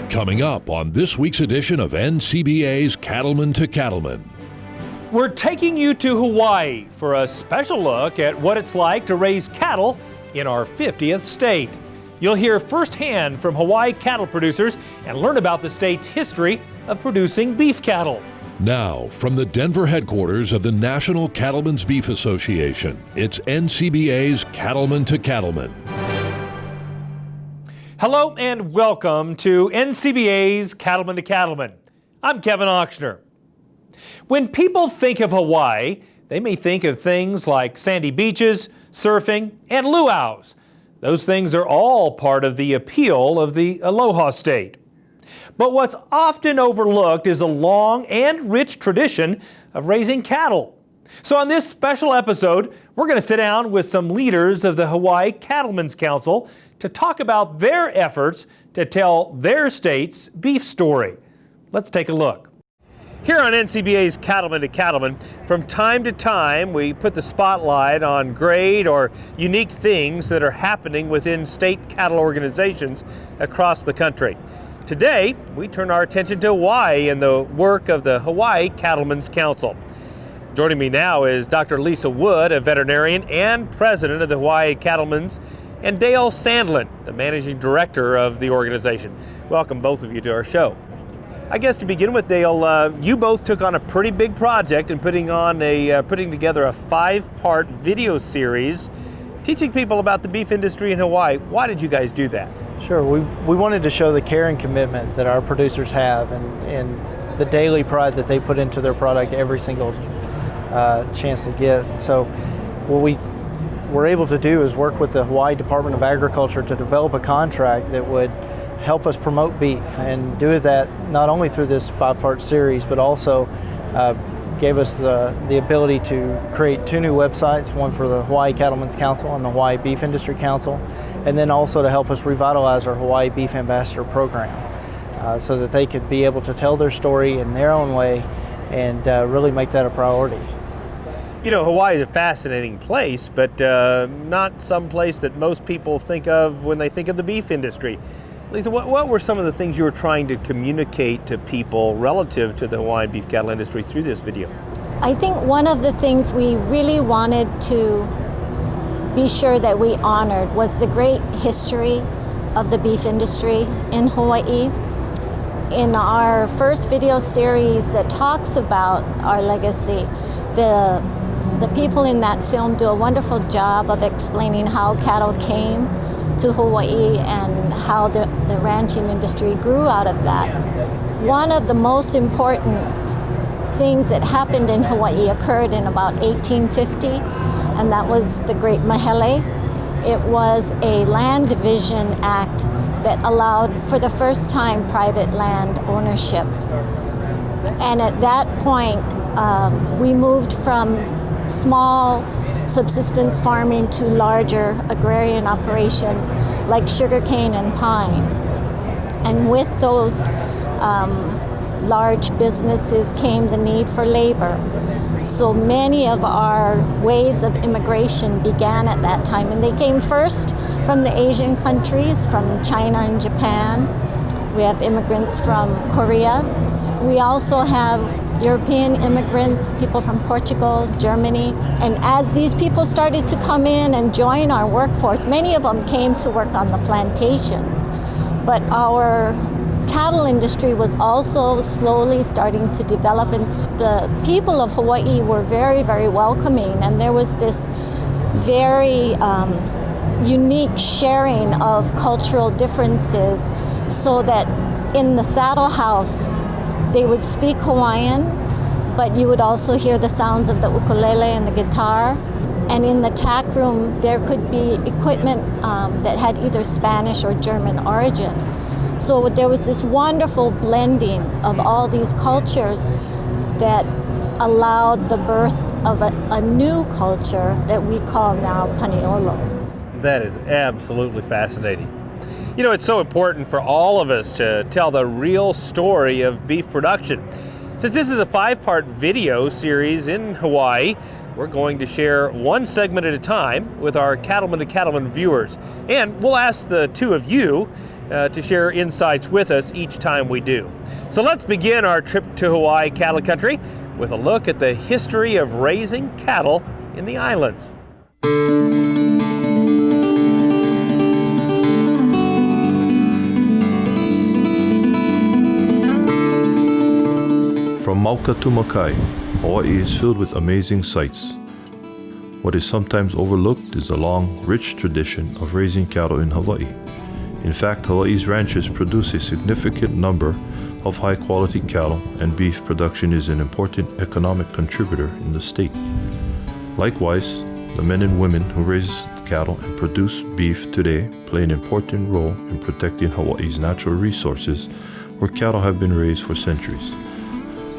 Coming up on this week's edition of NCBA's Cattlemen to Cattlemen. We're taking you to Hawaii for a special look at what it's like to raise cattle in our 50th state. You'll hear firsthand from Hawaii cattle producers and learn about the state's history of producing beef cattle. Now, from the Denver headquarters of the National Cattlemen's Beef Association, it's NCBA's Cattlemen to Cattlemen. Hello and welcome to NCBA's Cattlemen to Cattlemen. I'm Kevin Ochsner. When people think of Hawaii, they may think of things like sandy beaches, surfing, and luau's. Those things are all part of the appeal of the Aloha state. But what's often overlooked is a long and rich tradition of raising cattle. So on this special episode, we're going to sit down with some leaders of the Hawaii Cattlemen's Council to talk about their efforts to tell their state's beef story. Let's take a look. Here on NCBA's Cattlemen to Cattlemen, from time to time we put the spotlight on great or unique things that are happening within state cattle organizations across the country. Today, we turn our attention to Hawaii and the work of the Hawaii Cattlemen's Council. Joining me now is Dr. Lisa Wood, a veterinarian and president of the Hawaii Cattlemen's, and Dale Sandlin, the managing director of the organization. Welcome both of you to our show. I guess to begin with, Dale, you both took on a pretty big project in putting together a 5-part video series teaching people about the beef industry in Hawaii. Why did you guys do that? Sure, we wanted to show the care and commitment that our producers have and the daily pride that they put into their product every single chance they get. So what we were able to do is work with the Hawaii Department of Agriculture to develop a contract that would help us promote beef, and do that not only through this 5-part series, but also gave us the ability to create 2 new websites, one for the Hawaii Cattlemen's Council and the Hawaii Beef Industry Council, and then also to help us revitalize our Hawaii Beef Ambassador program so that they could be able to tell their story in their own way and really make that a priority. You know, Hawaii is a fascinating place, but not some place that most people think of when they think of the beef industry. Lisa, what were some of the things you were trying to communicate to people relative to the Hawaiian beef cattle industry through this video? I think one of the things we really wanted to be sure that we honored was the great history of the beef industry in Hawaii. In our first video series that talks about our legacy, the people in that film do a wonderful job of explaining how cattle came to Hawaii and how the ranching industry grew out of that. One of the most important things that happened in Hawaii occurred in about 1850, and that was the Great Mahele. It was a land division act that allowed for the first time private land ownership. And at that point, we moved from small subsistence farming to larger agrarian operations like sugarcane and pine. And with those large businesses came the need for labor. So many of our waves of immigration began at that time, and they came first from the Asian countries, from China and Japan. We have immigrants from Korea. We also have European immigrants, people from Portugal, Germany. And as these people started to come in and join our workforce, many of them came to work on the plantations. But our cattle industry was also slowly starting to develop, and the people of Hawaii were very, very welcoming. And there was this very unique sharing of cultural differences, so that in the saddle house, they would speak Hawaiian, but you would also hear the sounds of the ukulele and the guitar. And in the tack room, there could be equipment that had either Spanish or German origin. So there was this wonderful blending of all these cultures that allowed the birth of a new culture that we call now Paniolo. That is absolutely fascinating. You know, it's so important for all of us to tell the real story of beef production. Since this is a 5-part video series in Hawaii, we're going to share one segment at a time with our Cattlemen to Cattlemen viewers. And we'll ask the two of you to share insights with us each time we do. So let's begin our trip to Hawaii cattle country with a look at the history of raising cattle in the islands. From Mauka to Makai, Hawaii is filled with amazing sights. What is sometimes overlooked is the long, rich tradition of raising cattle in Hawaii. In fact, Hawaii's ranches produce a significant number of high-quality cattle, and beef production is an important economic contributor in the state. Likewise, the men and women who raise cattle and produce beef today play an important role in protecting Hawaii's natural resources, where cattle have been raised for centuries.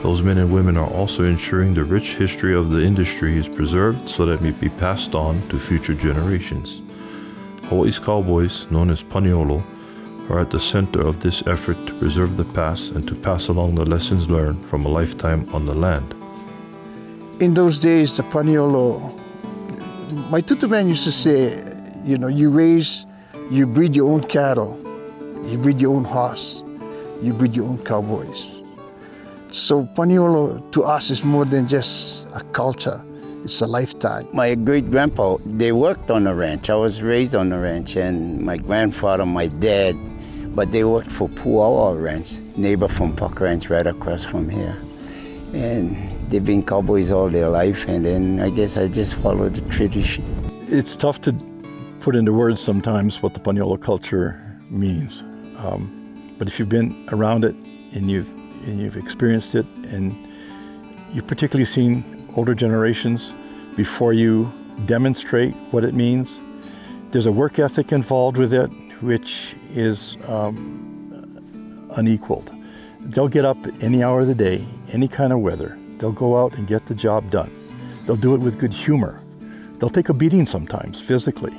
Those men and women are also ensuring the rich history of the industry is preserved so that it may be passed on to future generations. Hawaii's cowboys, known as paniolo, are at the center of this effort to preserve the past and to pass along the lessons learned from a lifetime on the land. In those days, the paniolo, my tutu man used to say, you breed your own cattle, you breed your own horse, you breed your own cowboys. So paniolo to us is more than just a culture, it's a lifetime. My great-grandpa, they worked on the ranch. I was raised on the ranch, and my grandfather, my dad, but they worked for Puawa Ranch, neighbor from Puck Ranch right across from here. And they've been cowboys all their life, and then I guess I just followed the tradition. It's tough to put into words sometimes what the paniolo culture means. But if you've been around it and you've experienced it, and you've particularly seen older generations before you demonstrate what it means, there's a work ethic involved with it which is unequaled. They'll get up any hour of the day, any kind of weather. They'll go out and get the job done. They'll do it with good humor. They'll take a beating sometimes, physically.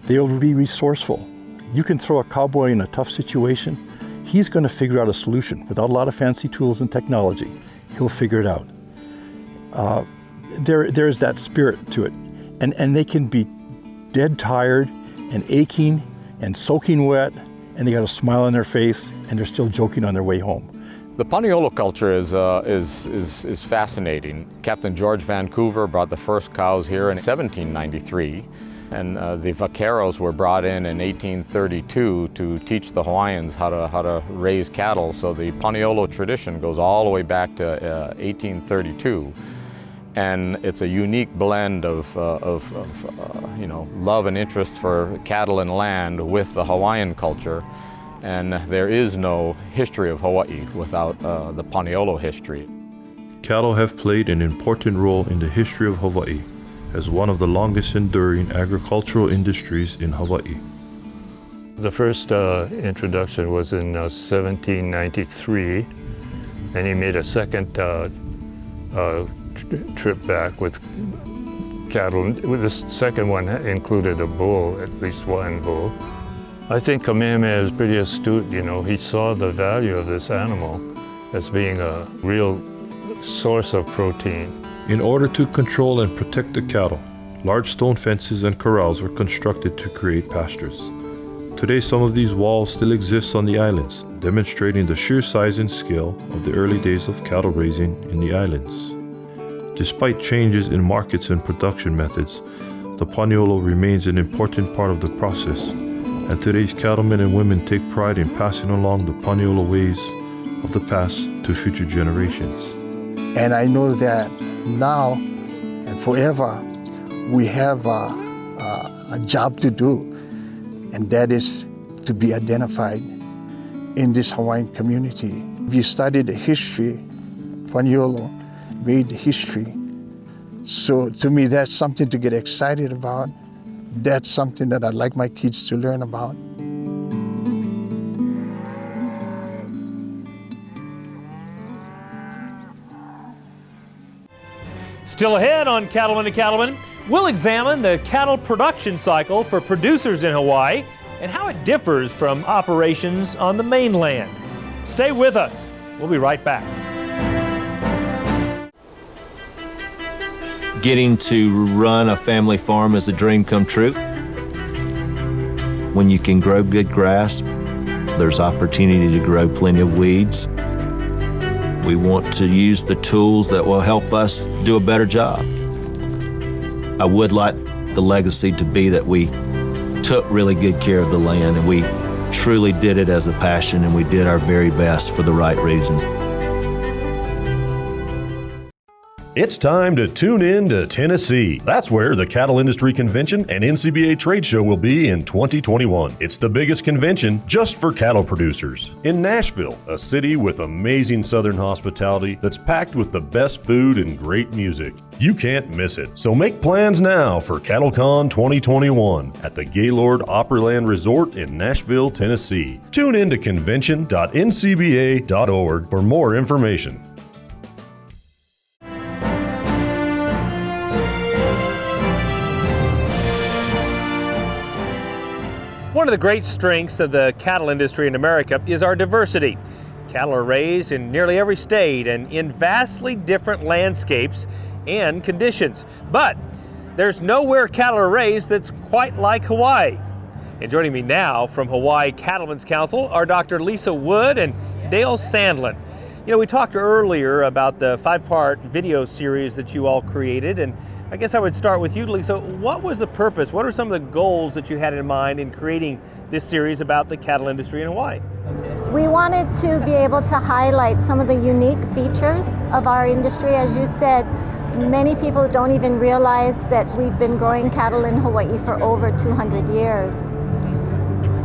They'll be resourceful. You can throw a cowboy in a tough situation, he's going to figure out a solution. Without a lot of fancy tools and technology, he'll figure it out. There is that spirit to it. And they can be dead tired and aching and soaking wet, and they got a smile on their face, and they're still joking on their way home. The paniolo culture is fascinating. Captain George Vancouver brought the first cows here in 1793. And the vaqueros were brought in 1832 to teach the Hawaiians how to raise cattle. So the paniolo tradition goes all the way back to 1832. And it's a unique blend of love and interest for cattle and land with the Hawaiian culture. And there is no history of Hawaii without the paniolo history. Cattle have played an important role in the history of Hawaii as one of the longest enduring agricultural industries in Hawaii. The first introduction was in 1793, and he made a second trip back with cattle. This second one included a bull, at least one bull. I think Kamehameha is pretty astute, he saw the value of this animal as being a real source of protein. In order to control and protect the cattle, large stone fences and corrals were constructed to create pastures. Today, some of these walls still exist on the islands, demonstrating the sheer size and scale of the early days of cattle raising in the islands. Despite changes in markets and production methods, the paniolo remains an important part of the process, and today's cattlemen and women take pride in passing along the paniolo ways of the past to future generations. And I know that now and forever, we have a job to do, and that is to be identified in this Hawaiian community. If you study the history, paniolo made history. So to me, that's something to get excited about. That's something that I'd like my kids to learn about. Still ahead on Cattlemen to Cattlemen, we'll examine the cattle production cycle for producers in Hawaii and how it differs from operations on the mainland. Stay with us. We'll be right back. Getting to run a family farm is a dream come true. When you can grow good grass, There's opportunity to grow plenty of weeds. We want to use the tools that will help us do a better job. I would like the legacy to be that we took really good care of the land and we truly did it as a passion and we did our very best for the right reasons. It's time to tune in to Tennessee. That's where the Cattle Industry Convention and NCBA Trade Show will be in 2021. It's the biggest convention just for cattle producers. In Nashville, a city with amazing southern hospitality that's packed with the best food and great music. You can't miss it. So make plans now for CattleCon 2021 at the Gaylord Opryland Resort in Nashville, Tennessee. Tune in to convention.ncba.org for more information. One of the great strengths of the cattle industry in America is our diversity. Cattle are raised in nearly every state and in vastly different landscapes and conditions. But there's nowhere cattle are raised that's quite like Hawaii. And joining me now from Hawaii Cattlemen's Council are Dr. Lisa Wood and Dale Sandlin. You know, we talked earlier about the 5-part video series that you all created, and I guess I would start with you, Lisa. What was the purpose? What are some of the goals that you had in mind in creating this series about the cattle industry in Hawaii? We wanted to be able to highlight some of the unique features of our industry. As you said, many people don't even realize that we've been growing cattle in Hawaii for over 200 years.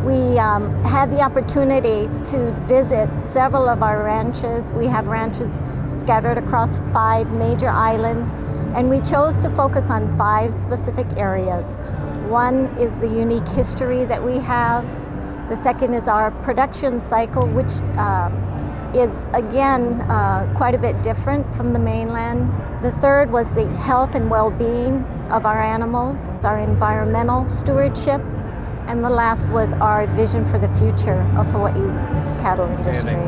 We had the opportunity to visit several of our ranches. We have ranches scattered across 5 major islands, and we chose to focus on 5 specific areas. One is the unique history that we have. The second is our production cycle, which is again quite a bit different from the mainland. The third was the health and well-being of our animals. It's our environmental stewardship. And the last was our vision for the future of Hawaii's cattle industry.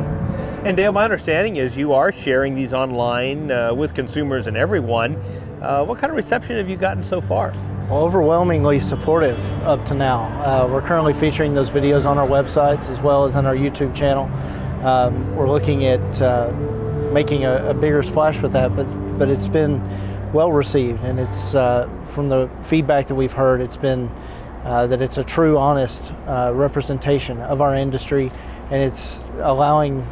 And Dale, my understanding is you are sharing these online with consumers and everyone. What kind of reception have you gotten so far? Well, overwhelmingly supportive up to now. We're currently featuring those videos on our websites as well as on our YouTube channel. We're looking at making a bigger splash with that, but it's been well received, and it's from the feedback that we've heard, it's been that it's a true, honest representation of our industry, and it's allowing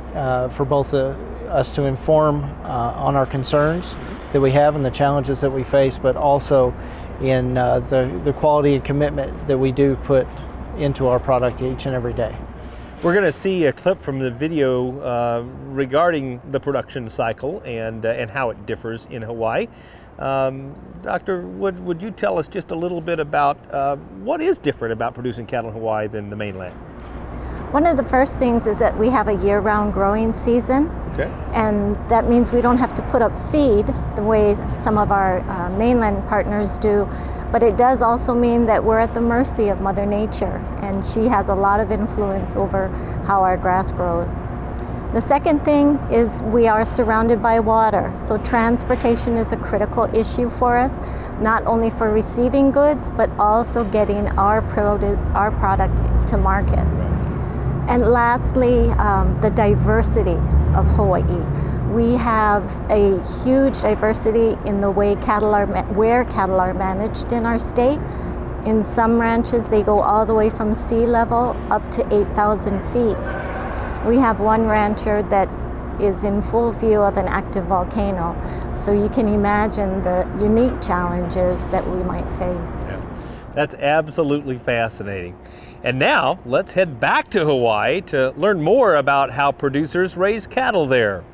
for both us to inform on our concerns that we have and the challenges that we face, but also in the quality and commitment that we do put into our product each and every day. We're going to see a clip from the video regarding the production cycle and how it differs in Hawaii. Dr. Wood, would you tell us just a little bit about what is different about producing cattle in Hawaii than the mainland? One of the first things is that we have a year-round growing season. Okay. And that means we don't have to put up feed the way some of our mainland partners do. But it does also mean that we're at the mercy of Mother Nature, and she has a lot of influence over how our grass grows. The second thing is we are surrounded by water, so transportation is a critical issue for us, not only for receiving goods, but also getting our product to market. And lastly, the diversity of Hawaii. We have a huge diversity in the way where cattle are managed in our state. In some ranches, they go all the way from sea level up to 8,000 feet. We have one rancher that is in full view of an active volcano, so you can imagine the unique challenges that we might face. Yeah. That's absolutely fascinating. And now, let's head back to Hawaii to learn more about how producers raise cattle there.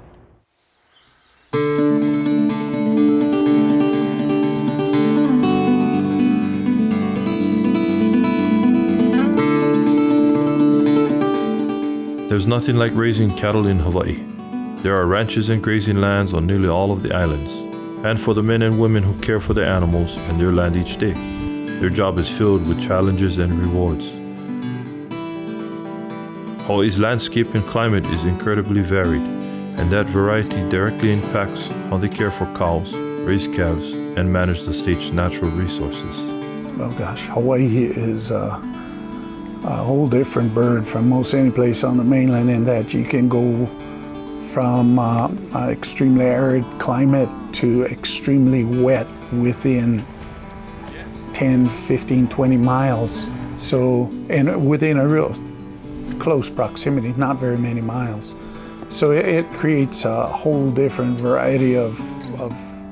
There's nothing like raising cattle in Hawaii. There are ranches and grazing lands on nearly all of the islands, and for the men and women who care for their animals and their land each day, their job is filled with challenges and rewards. Hawaii's landscape and climate is incredibly varied, and that variety directly impacts how they care for cows, raise calves, and manage the state's natural resources. Well, gosh, Hawaii is a whole different bird from most any place on the mainland, in that you can go from an extremely arid climate to extremely wet within 10, 15, 20 miles. So, and within a real close proximity, not very many miles. So it creates a whole different variety of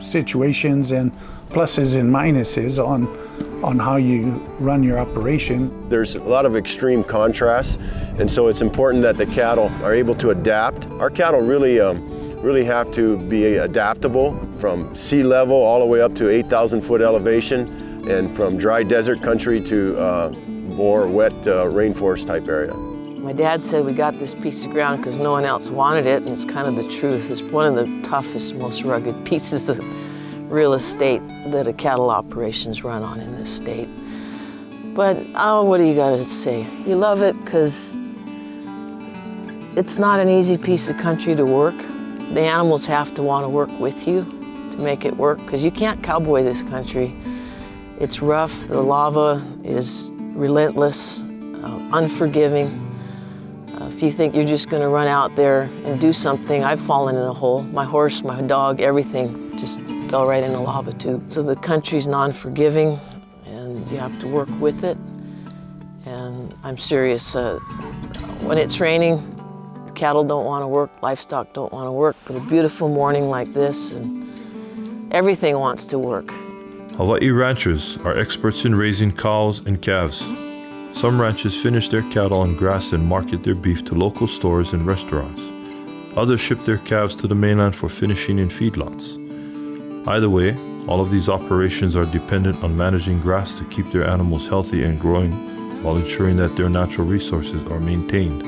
situations and pluses and minuses on how you run your operation. There's a lot of extreme contrasts, and so it's important that the cattle are able to adapt. Our cattle really have to be adaptable from sea level all the way up to 8,000 foot elevation, and from dry desert country to more wet rainforest type area. My dad said we got this piece of ground because no one else wanted it, and it's kind of the truth. It's one of the toughest, most rugged pieces of real estate that a cattle operations run on in this state. But oh, what do you got to say? You love it because it's not an easy piece of country to work. The animals have to want to work with you to make it work, because you can't cowboy this country. It's rough, the lava is relentless, unforgiving. If you think you're just going to run out there and do something, I've fallen in a hole. My horse, my dog, everything just fell right in a lava tube. So the country's non-forgiving, and you have to work with it. And I'm serious. When it's raining, cattle don't want to work, livestock don't want to work, but a beautiful morning like this, and everything wants to work. Hawaii ranchers are experts in raising cows and calves. Some ranches finish their cattle on grass and market their beef to local stores and restaurants. Others ship their calves to the mainland for finishing in feedlots. Either way, all of these operations are dependent on managing grass to keep their animals healthy and growing, while ensuring that their natural resources are maintained.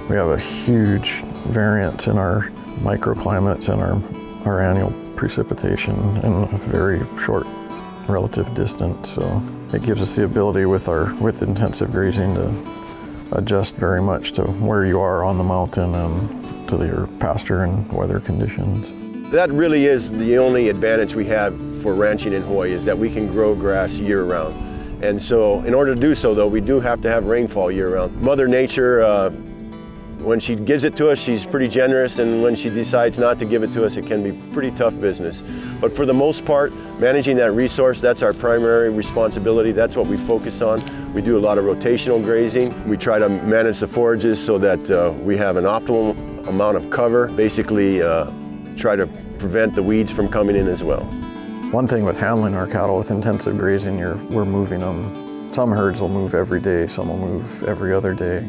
We have a huge variance in our microclimates and our annual precipitation in a very short relative distance. So it gives us the ability with intensive grazing to adjust very much to where you are on the mountain and to your pasture and weather conditions. That really is the only advantage we have for ranching in Hawaii, is that we can grow grass year-round. And so in order to do so, though, we do have to have rainfall year-round. Mother Nature, when she gives it to us, she's pretty generous, and when she decides not to give it to us, it can be pretty tough business. But for the most part, managing that resource, that's our primary responsibility. That's what we focus on. We do a lot of rotational grazing. We try to manage the forages so that we have an optimal amount of cover, basically try to prevent the weeds from coming in as well. One thing with handling our cattle with intensive grazing, we're moving them. Some herds will move every day, some will move every other day,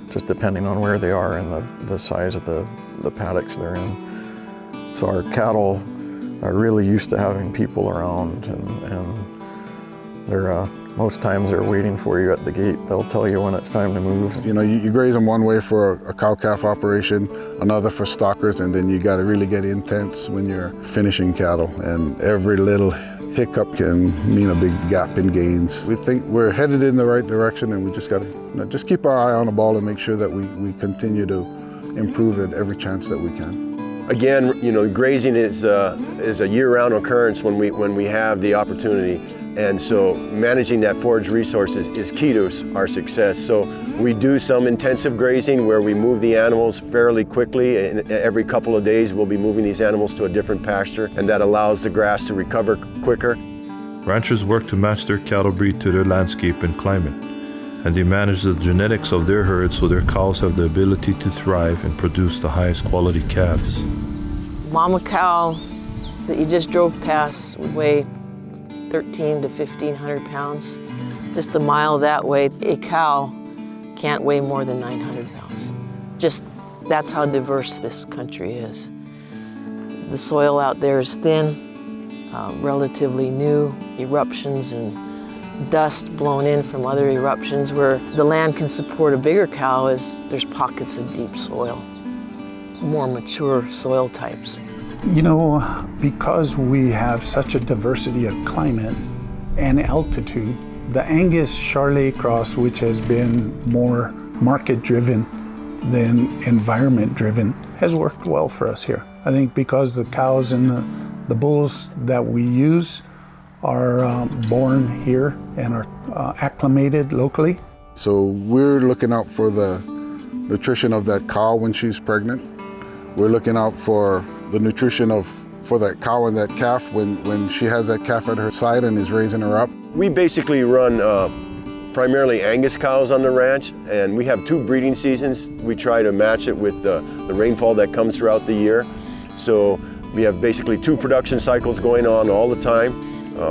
just depending on where they are and the size of the paddocks they're in. So our cattle are really used to having people around, and they're most times they're waiting for you at the gate. They'll tell you when it's time to move. You know, you graze them one way for a cow-calf operation, another for stockers, and then you got to really get intense when you're finishing cattle. And every little hiccup can mean a big gap in gains. We think we're headed in the right direction, and we just got to just keep our eye on the ball and make sure that we continue to improve it every chance that we can. Again, you know, grazing is a year-round occurrence when we have the opportunity. And so managing that forage resource is key to our success. So we do some intensive grazing where we move the animals fairly quickly, and every couple of days we'll be moving these animals to a different pasture, and that allows the grass to recover quicker. Ranchers work to match their cattle breed to their landscape and climate, and they manage the genetics of their herd so their cows have the ability to thrive and produce the highest quality calves. Mama cow that you just drove past would weigh 1,300 to 1,500 pounds. Just a mile that way, a cow can't weigh more than 900 pounds. Just, that's how diverse this country is. The soil out there is thin, relatively new, eruptions and dust blown in from other eruptions. Where the land can support a bigger cow is there's pockets of deep soil, more mature soil types. You know, because we have such a diversity of climate and altitude, the Angus Charolais cross, which has been more market-driven than environment-driven, has worked well for us here. I think because the cows and the bulls that we use are born here and are acclimated locally. So we're looking out for the nutrition of that cow when she's pregnant. We're looking out for the nutrition for that cow and that calf when she has that calf at her side and is raising her up. We basically run primarily Angus cows on the ranch, and we have 2 breeding seasons. We try to match it with the rainfall that comes throughout the year. So we have basically 2 production cycles going on all the time.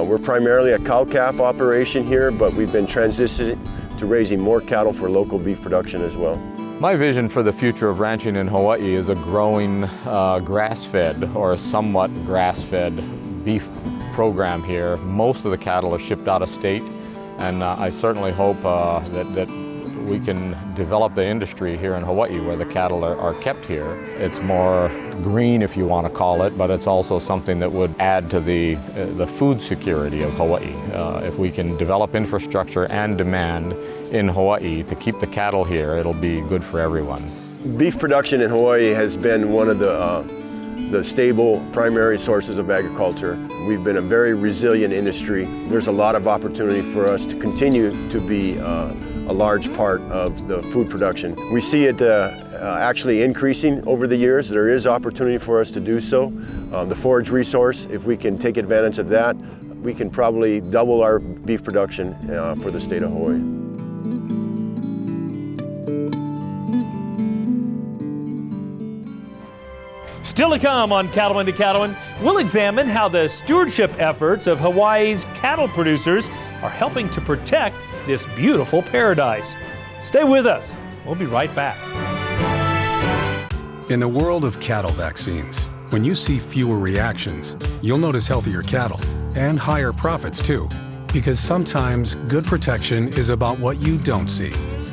We're primarily a cow-calf operation here, but we've been transitioning to raising more cattle for local beef production as well. My vision for the future of ranching in Hawaii is a growing grass-fed or somewhat grass-fed beef program here. Most of the cattle are shipped out of state, and I certainly hope that we can develop the industry here in Hawaii where the cattle are kept here. It's more green, if you want to call it, but it's also something that would add to the food security of Hawaii. If we can develop infrastructure and demand in Hawaii to keep the cattle here, it'll be good for everyone. Beef production in Hawaii has been one of the stable primary sources of agriculture. We've been a very resilient industry. There's a lot of opportunity for us to continue to be a large part of the food production. We see it actually increasing over the years. There is opportunity for us to do so. The forage resource, if we can take advantage of that, we can probably double our beef production for the state of Hawaii. Still to come on Cattlemen to Cattlemen, we'll examine how the stewardship efforts of Hawaii's cattle producers are helping to protect this beautiful paradise. Stay with us. We'll be right back. In the world of cattle vaccines, when you see fewer reactions, you'll notice healthier cattle and higher profits too. Because sometimes good protection is about what you don't see.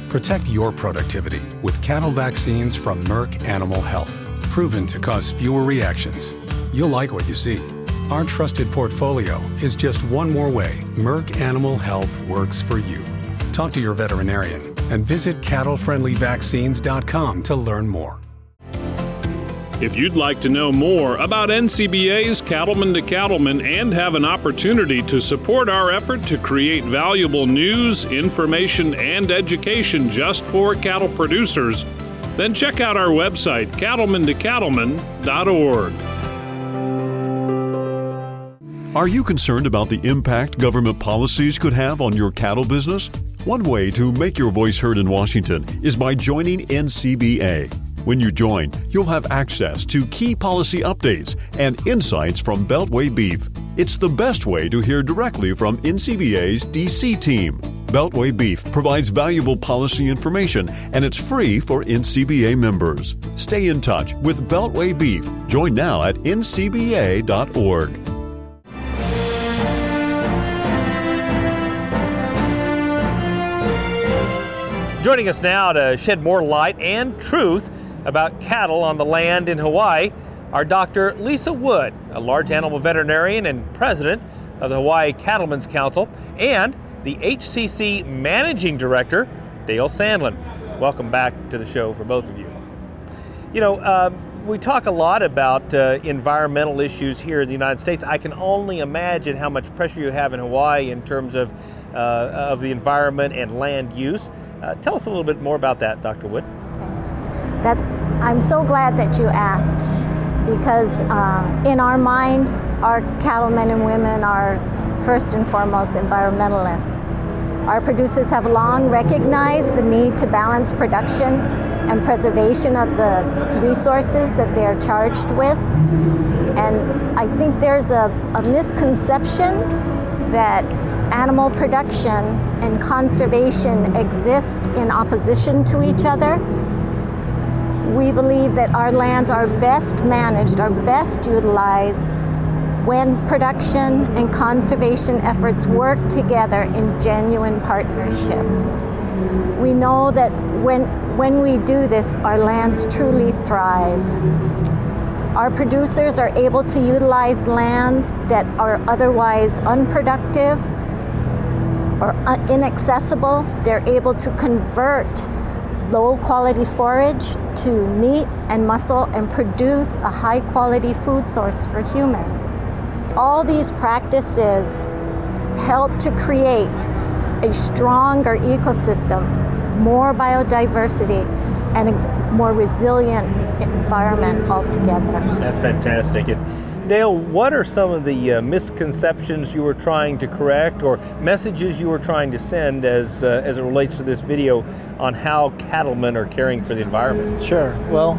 Protect your productivity with cattle vaccines from Merck Animal Health. Proven to cause fewer reactions. You'll like what you see. Our trusted portfolio is just one more way Merck Animal Health works for you. Talk to your veterinarian and visit cattlefriendlyvaccines.com to learn more. If you'd like to know more about NCBA's Cattlemen to Cattlemen and have an opportunity to support our effort to create valuable news, information, and education just for cattle producers, then check out our website, cattlementocattlemen.org. Are you concerned about the impact government policies could have on your cattle business? One way to make your voice heard in Washington is by joining NCBA. When you join, you'll have access to key policy updates and insights from Beltway Beef. It's the best way to hear directly from NCBA's DC team. Beltway Beef provides valuable policy information, and it's free for NCBA members. Stay in touch with Beltway Beef. Join now at ncba.org. Joining us now to shed more light and truth about cattle on the land in Hawaii are Dr. Lisa Wood, a large animal veterinarian and president of the Hawaii Cattlemen's Council, and the HCC Managing Director, Dale Sandlin. Welcome back to the show for both of you. You know, we talk a lot about environmental issues here in the United States. I can only imagine how much pressure you have in Hawaii in terms of the environment and land use. Tell us a little bit more about that, Dr. Wood. Okay. I'm so glad that you asked, because in our mind, our cattlemen and women are first and foremost environmentalists. Our producers have long recognized the need to balance production and preservation of the resources that they are charged with. And I think there's a misconception that animal production and conservation exist in opposition to each other. We believe that our lands are best managed, are best utilized when production and conservation efforts work together in genuine partnership. We know that when we do this, our lands truly thrive. Our producers are able to utilize lands that are otherwise unproductive or inaccessible. They're able to convert low quality forage to meat and muscle and produce a high quality food source for humans. All these practices help to create a stronger ecosystem, more biodiversity, and a more resilient environment altogether. That's fantastic. And Dale, what are some of the misconceptions you were trying to correct or messages you were trying to send as it relates to this video on how cattlemen are caring for the environment? Sure. Well,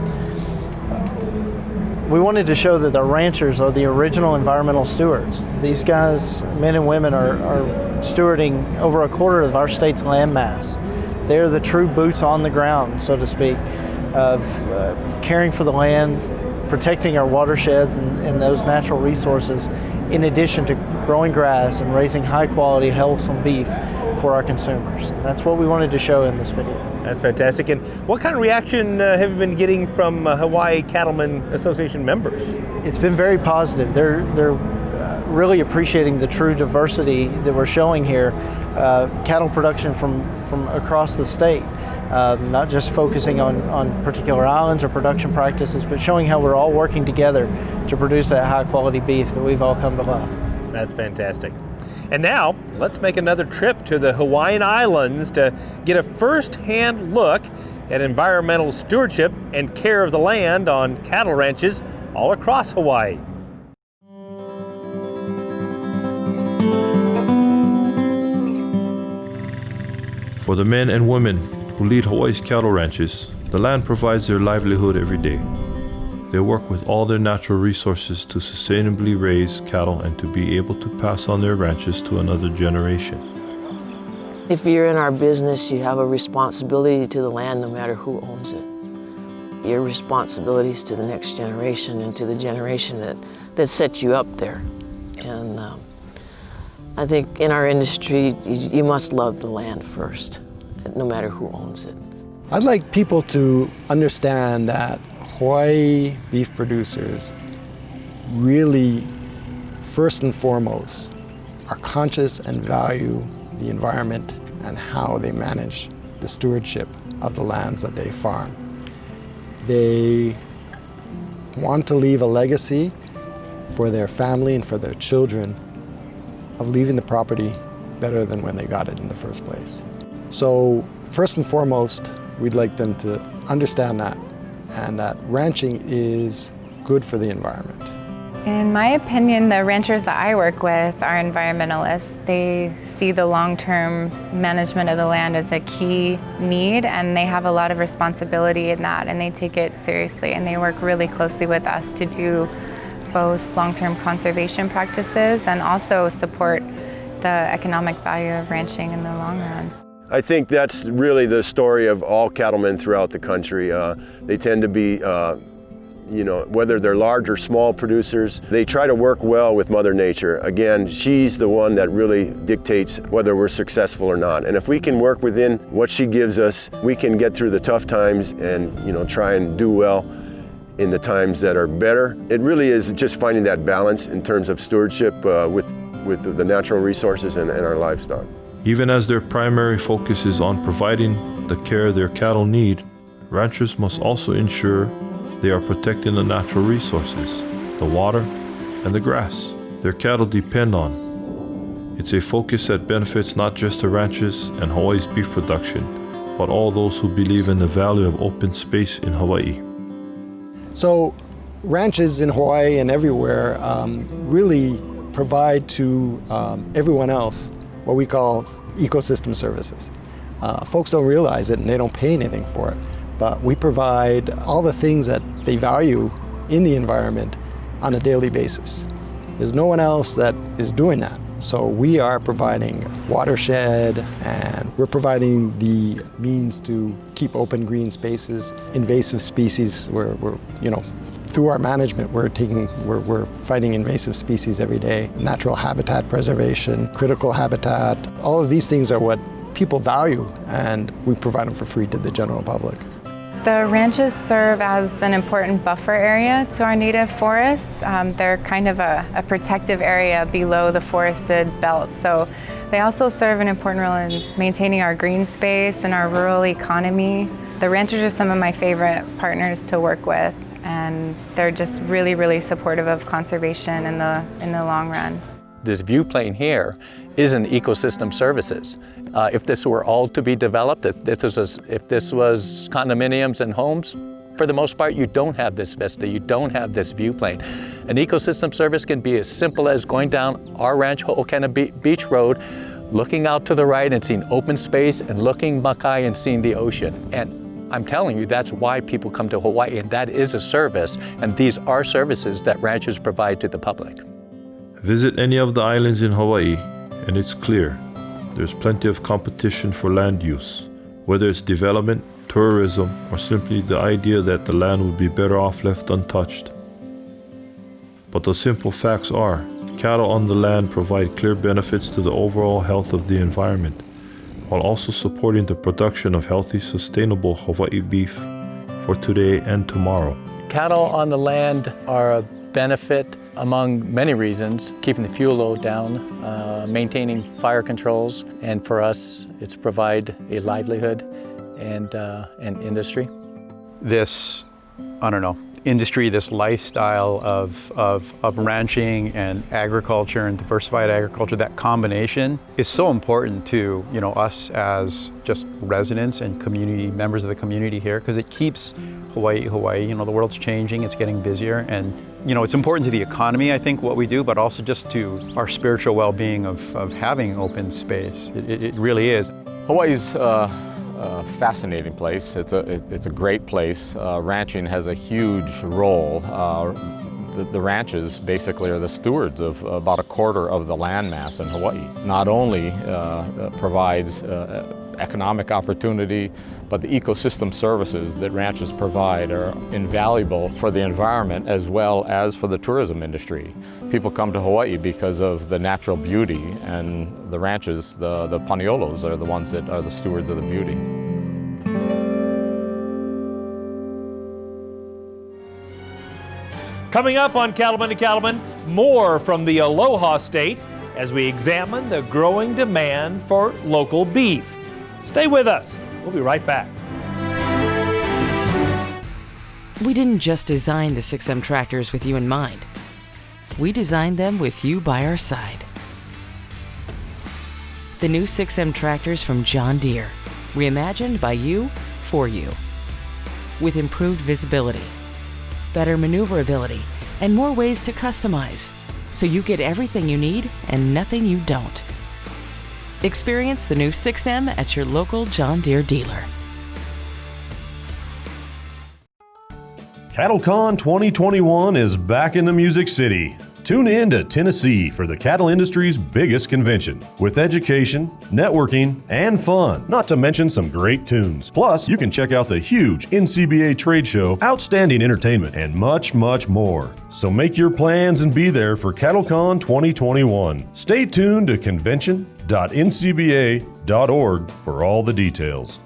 we wanted to show that the ranchers are the original environmental stewards. These guys, men and women, are stewarding over a quarter of our state's land mass. They're the true boots on the ground, so to speak, of caring for the land, protecting our watersheds and those natural resources, in addition to growing grass and raising high quality, wholesome beef for our consumers. That's what we wanted to show in this video. That's fantastic. And what kind of reaction have you been getting from Hawaii Cattlemen Association members? It's been very positive. They're really appreciating the true diversity that we're showing here. Cattle production from across the state, not just focusing on particular islands or production practices, but showing how we're all working together to produce that high quality beef that we've all come to love. That's fantastic. And now, let's make another trip to the Hawaiian Islands to get a first-hand look at environmental stewardship and care of the land on cattle ranches all across Hawaii. For the men and women who lead Hawaii's cattle ranches, the land provides their livelihood every day. They work with all their natural resources to sustainably raise cattle and to be able to pass on their ranches to another generation. If you're in our business, you have a responsibility to the land no matter who owns it. Your responsibilities to the next generation and to the generation that set you up there. And I think in our industry, you must love the land first, no matter who owns it. I'd like people to understand that Hawaii beef producers really, first and foremost, are conscious and value the environment and how they manage the stewardship of the lands that they farm. They want to leave a legacy for their family and for their children of leaving the property better than when they got it in the first place. So first and foremost, we'd like them to understand that, and that ranching is good for the environment. In my opinion, the ranchers that I work with are environmentalists. They see the long-term management of the land as a key need, and they have a lot of responsibility in that, and they take it seriously, and they work really closely with us to do both long-term conservation practices and also support the economic value of ranching in the long run. I think that's really the story of all cattlemen throughout the country. They tend to be, whether they're large or small producers, they try to work well with Mother Nature. Again, she's the one that really dictates whether we're successful or not. And if we can work within what she gives us, we can get through the tough times and, try and do well in the times that are better. It really is just finding that balance in terms of stewardship with the natural resources and our livestock. Even as their primary focus is on providing the care their cattle need, ranchers must also ensure they are protecting the natural resources, the water and the grass their cattle depend on. It's a focus that benefits not just the ranches and Hawaii's beef production, but all those who believe in the value of open space in Hawaii. So ranches in Hawaii and everywhere really provide to everyone else what we call ecosystem services. Folks don't realize it and they don't pay anything for it, but we provide all the things that they value in the environment on a daily basis. There's no one else that is doing that. So we are providing watershed, and we're providing the means to keep open green spaces, invasive species. We're through our management, we're fighting invasive species every day. Natural habitat preservation, critical habitat, all of these things are what people value, and we provide them for free to the general public. The ranches serve as an important buffer area to our native forests. They're kind of a protective area below the forested belt. So they also serve an important role in maintaining our green space and our rural economy. The ranchers are some of my favorite partners to work with, and they're just really, really supportive of conservation in the long run. This view plane here is an ecosystem services. If this were all to be developed, if this was condominiums and homes, for the most part, you don't have this vista, you don't have this view plane. An ecosystem service can be as simple as going down our ranch, Ho'okana Beach Road, looking out to the right and seeing open space, and looking Makai and seeing the ocean. And I'm telling you, that's why people come to Hawaii, and that is a service, and these are services that ranchers provide to the public. Visit any of the islands in Hawaii, and it's clear there's plenty of competition for land use, whether it's development, tourism, or simply the idea that the land would be better off left untouched. But the simple facts are, cattle on the land provide clear benefits to the overall health of the environment, while also supporting the production of healthy, sustainable Hawaii beef for today and tomorrow. Cattle on the land are a benefit among many reasons, keeping the fuel load down, maintaining fire controls, and for us, it's provide a livelihood and an industry. This, I don't know, industry, this lifestyle of ranching and agriculture and diversified agriculture, that combination is so important to, you know, us as just residents and community members of the community here, because it keeps Hawaii. You know, the world's changing, it's getting busier, and you know, it's important to the economy, I think, what we do, but also just to our spiritual well-being of having open space. It really is. Hawaii's a fascinating place. It's a great place. Ranching has a huge role. The ranches basically are the stewards of about a quarter of the land mass in Hawaii. Not only provides economic opportunity, but the ecosystem services that ranches provide are invaluable for the environment as well as for the tourism industry. People come to Hawaii because of the natural beauty, and the ranches, the Paniolos, are the ones that are the stewards of the beauty. Coming up on Cattlemen to Cattlemen, more from the Aloha State as we examine the growing demand for local beef. Stay with us. We'll be right back. We didn't just design the 6M tractors with you in mind. We designed them with you by our side. The new 6M tractors from John Deere, reimagined by you, for you. With improved visibility, better maneuverability, and more ways to customize, so you get everything you need and nothing you don't. Experience the new 6M at your local John Deere dealer. CattleCon 2021 is back in the Music City. Tune in to Tennessee for the cattle industry's biggest convention, with education, networking, and fun, not to mention some great tunes. Plus, you can check out the huge NCBA trade show, outstanding entertainment, and much, much more. So make your plans and be there for CattleCon 2021. Stay tuned to convention.ncba.org for all the details.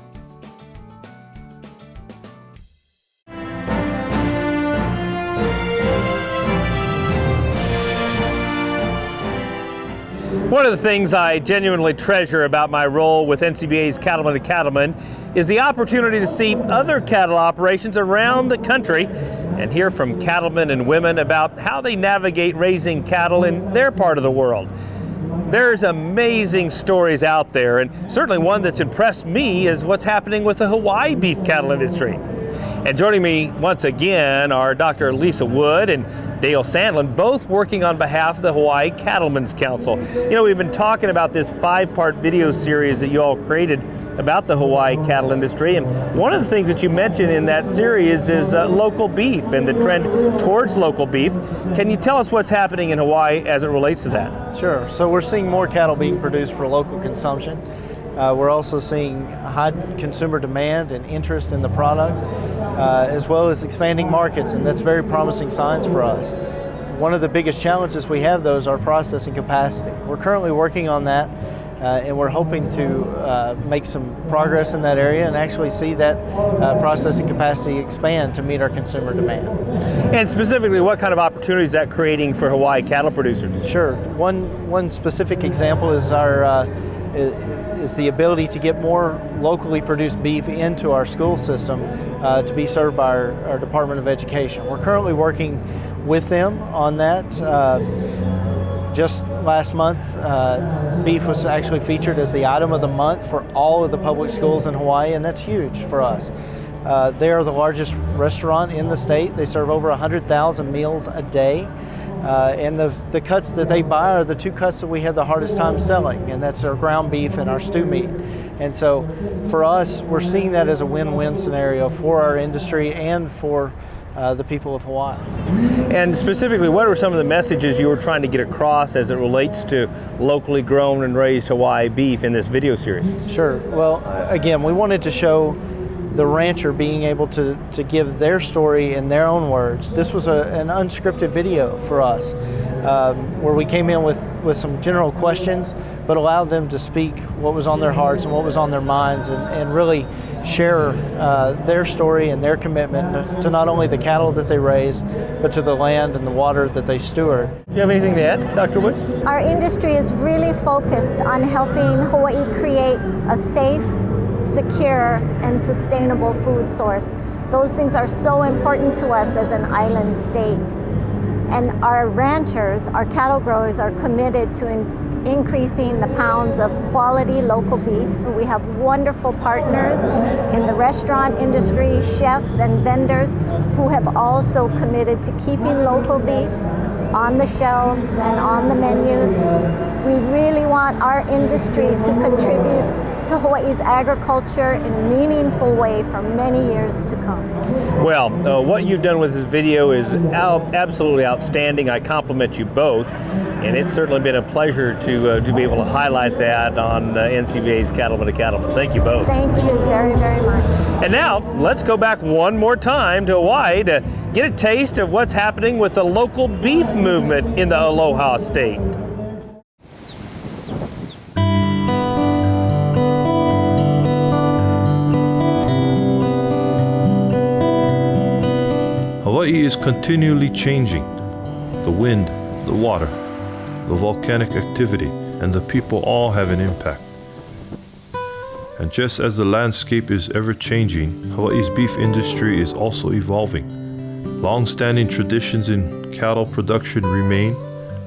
One of the things I genuinely treasure about my role with NCBA's Cattlemen to Cattlemen is the opportunity to see other cattle operations around the country and hear from cattlemen and women about how they navigate raising cattle in their part of the world. There's amazing stories out there, and certainly one that's impressed me is what's happening with the Hawaii beef cattle industry. And joining me once again are Dr. Lisa Wood and Dale Sandlin, both working on behalf of the Hawaii Cattlemen's Council. You know, we've been talking about this 5-part video series that you all created about the Hawaii cattle industry, and one of the things that you mentioned in that series is local beef and the trend towards local beef. Can you tell us what's happening in Hawaii as it relates to that? Sure. So we're seeing more cattle being produced for local consumption. We're also seeing high consumer demand and interest in the product, as well as expanding markets, and that's very promising signs for us. One of the biggest challenges we have, though, is our processing capacity. We're currently working on that, and we're hoping to make some progress in that area and actually see that processing capacity expand to meet our consumer demand. And specifically, what kind of opportunities is that creating for Hawaii cattle producers? Sure. One specific example is is the ability to get more locally produced beef into our school system to be served by our Department of Education. We're currently working with them on that. Just last month, beef was actually featured as the item of the month for all of the public schools in Hawaii, and that's huge for us. They are the largest restaurant in the state. They serve over 100,000 meals a day. And the cuts that they buy are the two cuts that we have the hardest time selling, and that's our ground beef and our stew meat. And so for us, we're seeing that as a win-win scenario for our industry and for the people of Hawaii. And specifically, what are some of the messages you were trying to get across as it relates to locally grown and raised Hawaii beef in this video series? Sure. Well, again, we wanted to show the rancher being able to give their story in their own words. This was an unscripted video for us, where we came in with some general questions, but allowed them to speak what was on their hearts and what was on their minds, and really share their story and their commitment to not only the cattle that they raise, but to the land and the water that they steward. Do you have anything to add, Dr. Wood? Our industry is really focused on helping Hawaii create a safe, secure, and sustainable food source. Those things are so important to us as an island state. And our ranchers, our cattle growers, are committed to increasing the pounds of quality local beef. We have wonderful partners in the restaurant industry, chefs and vendors who have also committed to keeping local beef on the shelves and on the menus. We really want our industry to contribute to Hawaii's agriculture in a meaningful way for many years to come. Well, what you've done with this video is absolutely outstanding. I compliment you both, and it's certainly been a pleasure to be able to highlight that on NCBA's Cattlemen to Cattlemen. Thank you both. Thank you very, very much. And now, let's go back one more time to Hawaii to get a taste of what's happening with the local beef movement in the Aloha state. Hawaii is continually changing. The wind, the water, the volcanic activity, and the people all have an impact. And just as the landscape is ever changing, Hawaii's beef industry is also evolving. Long-standing traditions in cattle production remain,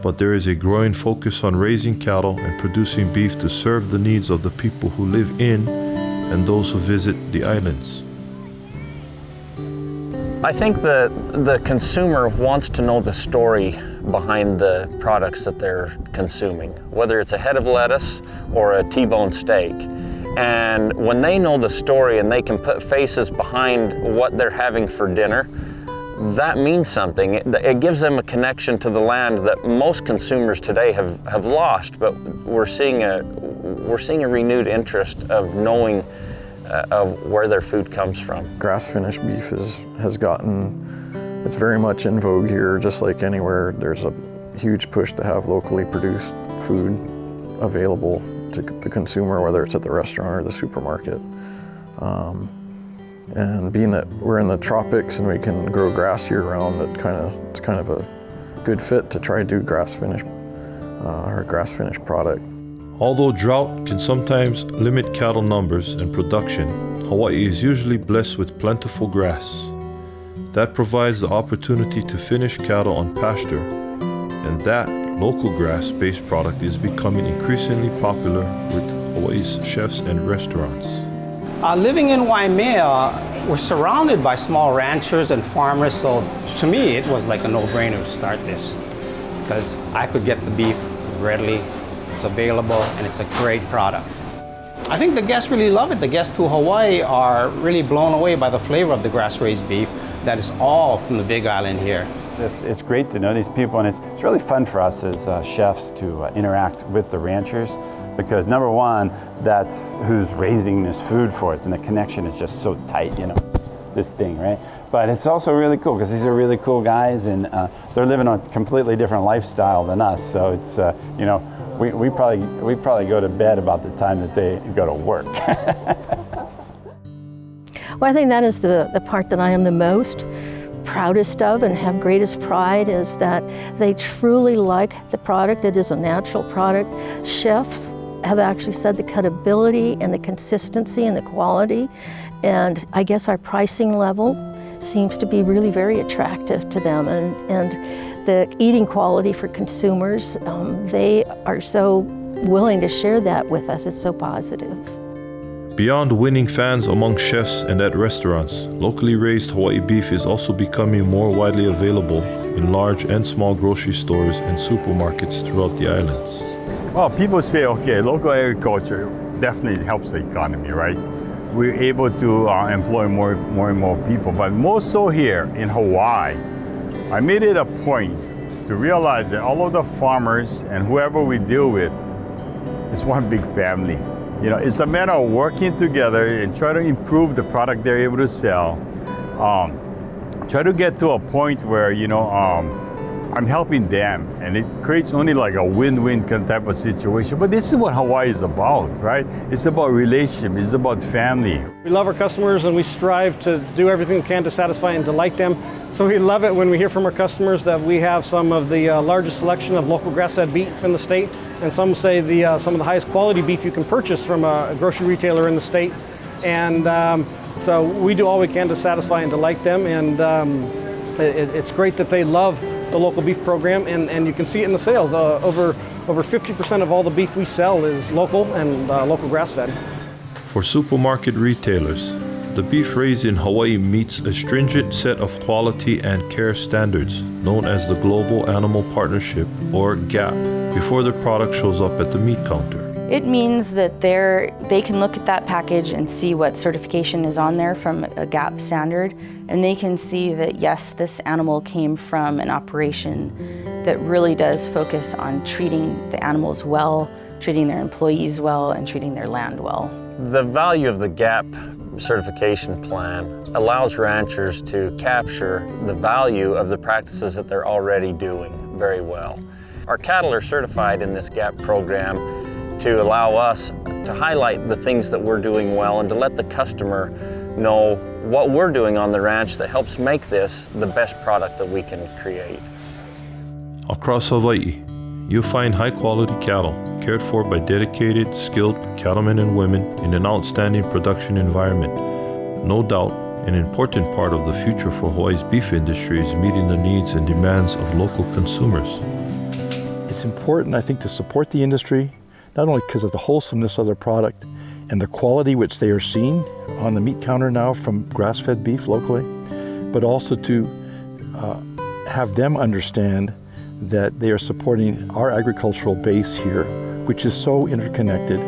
but there is a growing focus on raising cattle and producing beef to serve the needs of the people who live in and those who visit the islands. I think the consumer wants to know the story behind the products that they're consuming, whether it's a head of lettuce or a T-bone steak. And when they know the story and they can put faces behind what they're having for dinner, that means something. It gives them a connection to the land that most consumers today have lost, but we're seeing a renewed interest of knowing of where their food comes from. Grass-finished beef has gotten, it's very much in vogue here, just like anywhere. There's a huge push to have locally produced food available to the consumer, whether it's at the restaurant or the supermarket. And being that we're in the tropics and we can grow grass year-round, it's kind of a good fit to try to do grass-finished product. Although drought can sometimes limit cattle numbers and production, Hawaii is usually blessed with plentiful grass. That provides the opportunity to finish cattle on pasture, and that local grass-based product is becoming increasingly popular with Hawaii's chefs and restaurants. Living in Waimea, we're surrounded by small ranchers and farmers, so to me it was like a no-brainer to start this, because I could get the beef readily. It's available and it's a great product. I think the guests really love it. The guests to Hawaii are really blown away by the flavor of the grass-raised beef that is all from the Big Island here. It's great to know these people, and it's really fun for us as chefs to interact with the ranchers, because number one, that's who's raising this food for us, and the connection is just so tight, this thing, right? But it's also really cool because these are really cool guys, and they're living a completely different lifestyle than us. So it's we probably go to bed about the time that they go to work. Well, I think that is the part that I am the most proudest of and have greatest pride, is that they truly like the product. It is a natural product. Chefs have actually said the cuttability and the consistency and the quality, and I guess our pricing level seems to be really very attractive to them, and the eating quality for consumers, they are so willing to share that with us. It's so positive. Beyond winning fans among chefs and at restaurants, locally raised Hawaii beef is also becoming more widely available in large and small grocery stores and supermarkets throughout the islands. Well, people say, okay, local agriculture definitely helps the economy, right? We're able to employ more and more people, but more so here in Hawaii. I made it a point to realize that all of the farmers and whoever we deal with is one big family. You know, it's a matter of working together and try to improve the product they're able to sell. Try to get to a point where, you know, I'm helping them, and it creates only like a win-win type of situation. But this is what Hawaii is about, right? It's about relationship, it's about family. We love our customers and we strive to do everything we can to satisfy and delight them. So we love it when we hear from our customers that we have some of the largest selection of local grass-fed beef in the state, and some say some of the highest quality beef you can purchase from a grocery retailer in the state. And so we do all we can to satisfy and delight them, and it's great that they love the local beef program, and you can see it in the sales. Over 50% of all the beef we sell is local and local grass-fed. For supermarket retailers, the beef raised in Hawaii meets a stringent set of quality and care standards known as the Global Animal Partnership, or GAP, before the product shows up at the meat counter. It means that they can look at that package and see what certification is on there from a GAP standard, and they can see that yes, this animal came from an operation that really does focus on treating the animals well, treating their employees well, and treating their land well. The value of the GAP certification plan allows ranchers to capture the value of the practices that they're already doing very well. Our cattle are certified in this GAP program to allow us to highlight the things that we're doing well and to let the customer know what we're doing on the ranch that helps make this the best product that we can create. Across Hawaii, you'll find high-quality cattle cared for by dedicated, skilled cattlemen and women in an outstanding production environment. No doubt, an important part of the future for Hawaii's beef industry is meeting the needs and demands of local consumers. It's important, I think, to support the industry, not only because of the wholesomeness of their product and the quality which they are seeing on the meat counter now from grass-fed beef locally, but also to have them understand that they are supporting our agricultural base here, which is so interconnected.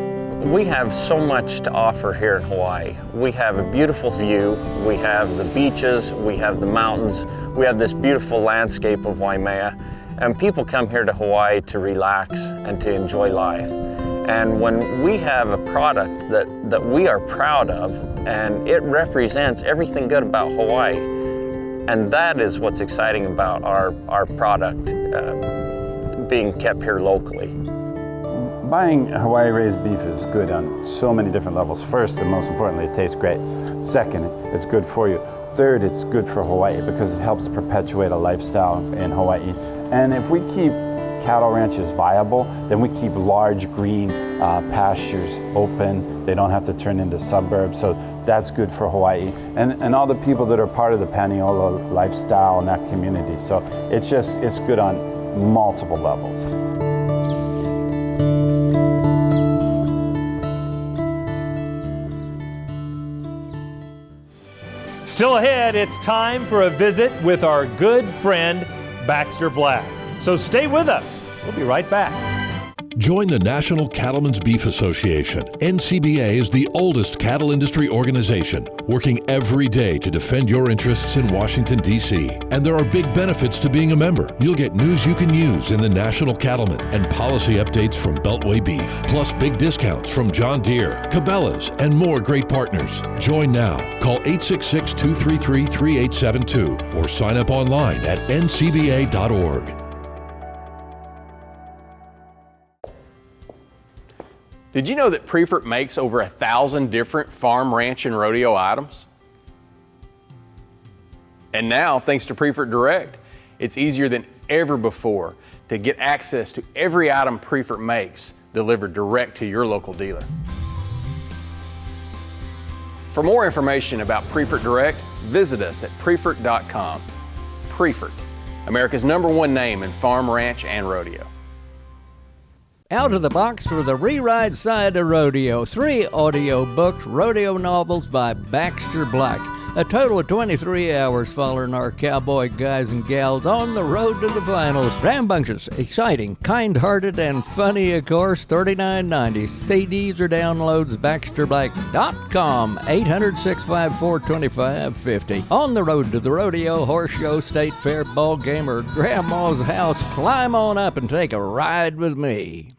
We have so much to offer here in Hawaii. We have a beautiful view, we have the beaches, we have the mountains, we have this beautiful landscape of Waimea, and people come here to Hawaii to relax and to enjoy life. And when we have a product that we are proud of, and it represents everything good about Hawaii, and that is what's exciting about our product being kept here locally. Buying Hawaii-raised beef is good on so many different levels. First, and most importantly, it tastes great. Second, it's good for you. Third, it's good for Hawaii because it helps perpetuate a lifestyle in Hawaii. And if we keep cattle ranches viable, then we keep large green pastures open. They don't have to turn into suburbs, so that's good for Hawaii. And all the people that are part of the Paniolo lifestyle in that community. So it's good on multiple levels. Still ahead, it's time for a visit with our good friend, Baxter Black. So stay with us. We'll be right back. Join the National Cattlemen's Beef Association. NCBA is the oldest cattle industry organization, working every day to defend your interests in Washington, D.C. And there are big benefits to being a member. You'll get news you can use in the National Cattlemen and policy updates from Beltway Beef, plus big discounts from John Deere, Cabela's, and more great partners. Join now. Call 866-233-3872 or sign up online at ncba.org. Did you know that Prefert makes over 1,000 different farm, ranch, and rodeo items? And now, thanks to Prefert Direct, it's easier than ever before to get access to every item Prefert makes delivered direct to your local dealer. For more information about Prefert Direct, visit us at Prefert.com. Prefert, America's #1 name in farm, ranch, and rodeo. Out of the box for the Re-Ride Side of Rodeo. 3 audio books, rodeo novels by Baxter Black. A total of 23 hours following our cowboy guys and gals on the road to the finals. Rambunctious, exciting, kind-hearted, and funny, of course. $39.90. CDs or downloads, BaxterBlack.com. 800-654-2550. On the road to the rodeo, horse show, state fair, ball game, or grandma's house, climb on up and take a ride with me.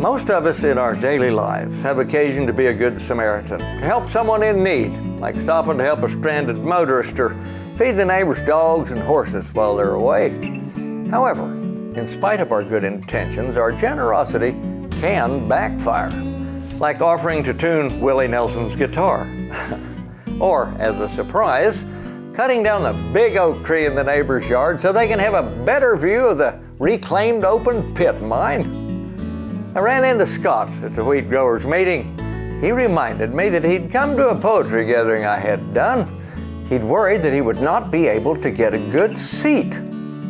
Most of us in our daily lives have occasion to be a good Samaritan, to help someone in need, like stopping to help a stranded motorist or feed the neighbor's dogs and horses while they're away. However, in spite of our good intentions, our generosity can backfire, like offering to tune Willie Nelson's guitar. Or, as a surprise, cutting down the big oak tree in the neighbor's yard so they can have a better view of the reclaimed open pit mine. I ran into Scott at the wheat growers meeting. He reminded me that he'd come to a poetry gathering I had done. He'd worried that he would not be able to get a good seat.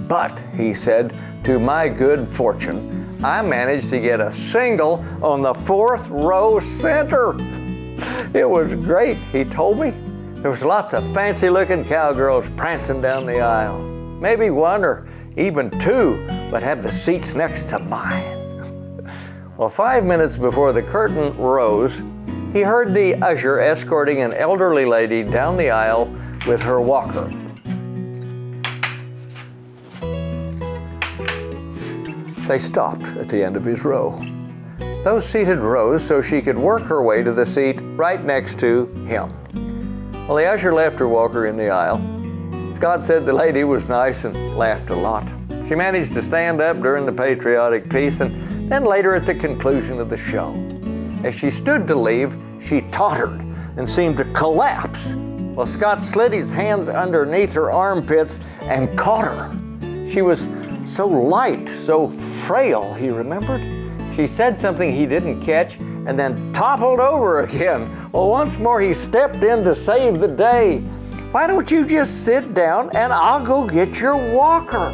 But, he said, to my good fortune, I managed to get a single on the 4th row center. It was great, he told me. There was lots of fancy-looking cowgirls prancing down the aisle. Maybe 1 or even 2 would have the seats next to mine. Well, 5 minutes before the curtain rose, he heard the usher escorting an elderly lady down the aisle with her walker. They stopped at the end of his row. Those seated rose so she could work her way to the seat right next to him. Well, the usher left her walker in the aisle. Scott said the lady was nice and laughed a lot. She managed to stand up during the patriotic piece and then later at the conclusion of the show. As she stood to leave, she tottered and seemed to collapse. Well, Scott slid his hands underneath her armpits and caught her. She was so light, so frail, he remembered. She said something he didn't catch and then toppled over again. Well, once more he stepped in to save the day. Why don't you just sit down and I'll go get your walker?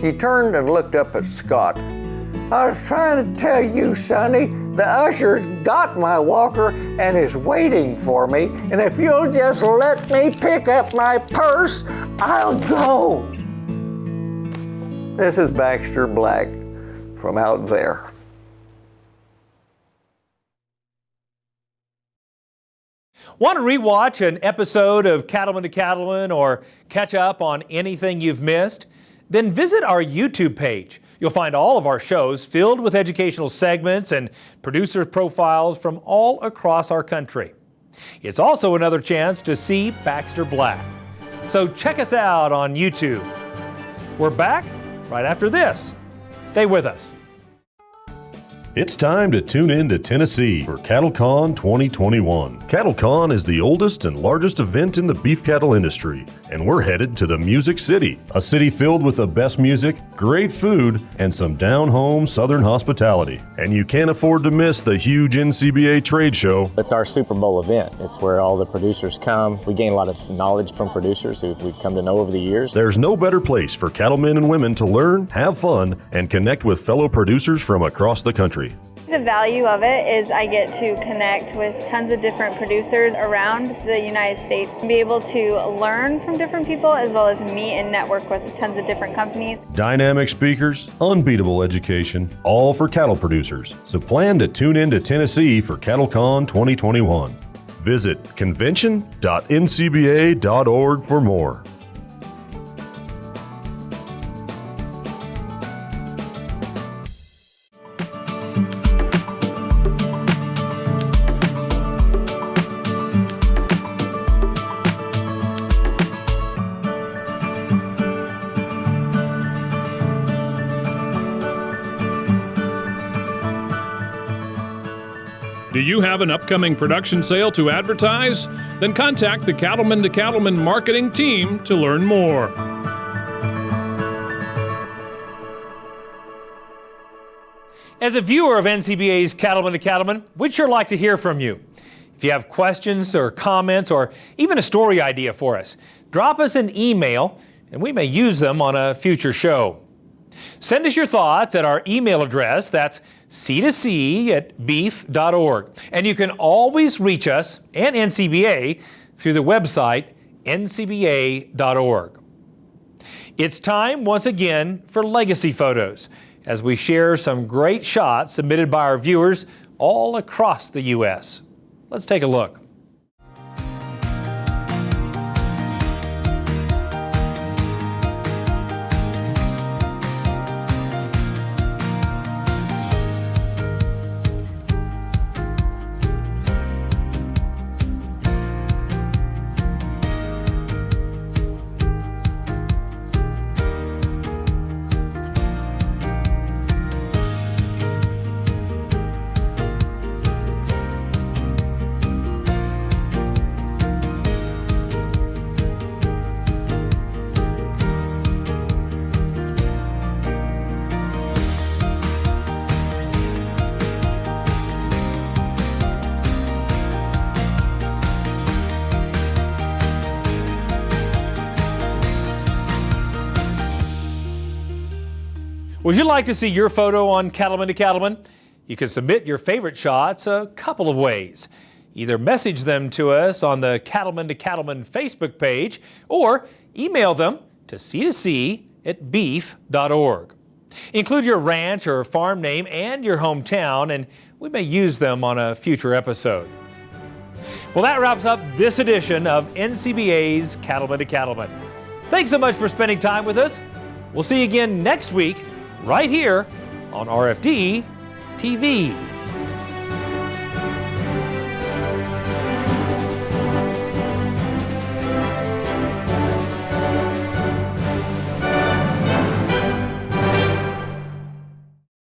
She turned and looked up at Scott. I was trying to tell you, Sonny, the usher's got my walker and is waiting for me, and if you'll just let me pick up my purse, I'll go. This is Baxter Black from out there. Want to rewatch an episode of Cattlemen to Cattlemen or catch up on anything you've missed? Then visit our YouTube page. You'll find all of our shows filled with educational segments and producer profiles from all across our country. It's also another chance to see Baxter Black. So check us out on YouTube. We're back right after this. Stay with us. It's time to tune in to Tennessee for CattleCon 2021. CattleCon is the oldest and largest event in the beef cattle industry, and we're headed to the Music City, a city filled with the best music, great food, and some down-home Southern hospitality. And you can't afford to miss the huge NCBA trade show. It's our Super Bowl event. It's where all the producers come. We gain a lot of knowledge from producers who we've come to know over the years. There's no better place for cattlemen and women to learn, have fun, and connect with fellow producers from across the country. The value of it is I get to connect with tons of different producers around the United States and be able to learn from different people as well as meet and network with tons of different companies. Dynamic speakers, unbeatable education, all for cattle producers. So plan to tune in to Tennessee for CattleCon 2021. Visit convention.ncba.org for more. Do you have an upcoming production sale to advertise? Then contact the Cattlemen to Cattlemen marketing team to learn more. As a viewer of NCBA's Cattlemen to Cattlemen, we'd sure like to hear from you. If you have questions or comments or even a story idea for us, drop us an email and we may use them on a future show. Send us your thoughts at our email address, that's c2c@beef.org. And you can always reach us and NCBA through the website ncba.org. It's time once again for Legacy Photos as we share some great shots submitted by our viewers all across the U.S. Let's take a look. Would you like to see your photo on Cattlemen to Cattlemen? You can submit your favorite shots a couple of ways. Either message them to us on the Cattlemen to Cattlemen Facebook page or email them to c2c@beef.org. Include your ranch or farm name and your hometown, and we may use them on a future episode. Well, that wraps up this edition of NCBA's Cattlemen to Cattlemen. Thanks so much for spending time with us. We'll see you again next week right here on RFD TV.